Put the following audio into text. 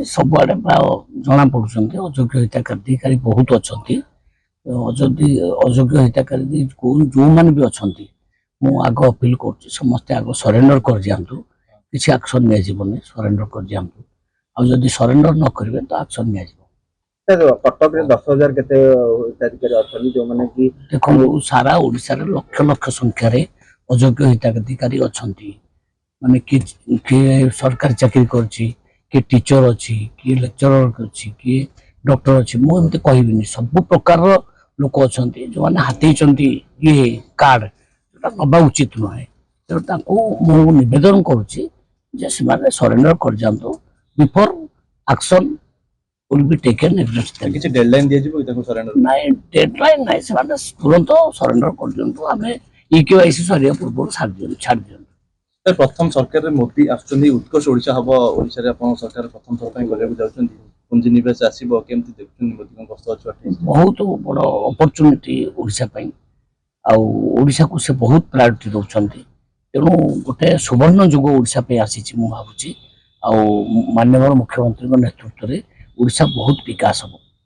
ସବୁଆड़े प्राय जना पड़ुंट अयोग्य हिताधिकारी बहुत अच्छा अयोग्य हिताधिकारी जो मैंने भी अच्छा मु आग अपील कर समस्ते आग सरेंडर कर दिंतु किसी एक्शन नहीं सरेंडर कर दिंतु आदि सरेंडर न करेंगे तो एक्शन नहीं कटक 10,000 के जो मैंने कि देखो सारा ओडिशा रे लक्ष लक्ष संख्यार अयोग्य हिताधिकारी अच्छा माने किए सरकारी चाकरी करछि किए टीचर अच्छी किए लेक्चरर अच्छी किए डॉक्टर अच्छी मुझे कहबी सब प्रकार लोक अच्छा जो मैंने हाथी ये कार्ड नवा उचित नुहे तेणु मुवेदन करुच्ची सरेंडर कर जातु before action will be taken against them. किसी डेडलाइन दिया जिवो इताको सरेंडर नहीं डेडलाइन नहीं से माने तुरंत सरेंडर कर दियंतु आमे ईकेवाईसी सरिया पूर्व छाड़ दियंतु प्रथम सरकार रे मोदी आछुंदी उत्कर्ष ओडिशा हबो ओडिशा रे अपन सरकार प्रथम सरकार करबा जाउछंदी पुंजी निवेश आसीबो केमति देखुछन मोदी को कष्ट अछि बहुत बड़ अपॉर्चुनिटी ओडिशा पई आ ओडिशा को से बहुत प्रायोरिटी दउछंती तेणु गोटे सुवर्ण युग ओडिशा पे आसीची मु भाबुची आ माननीय मुख्यमंत्री नेतृत्व रे ओडिशा बहुत विकास हो।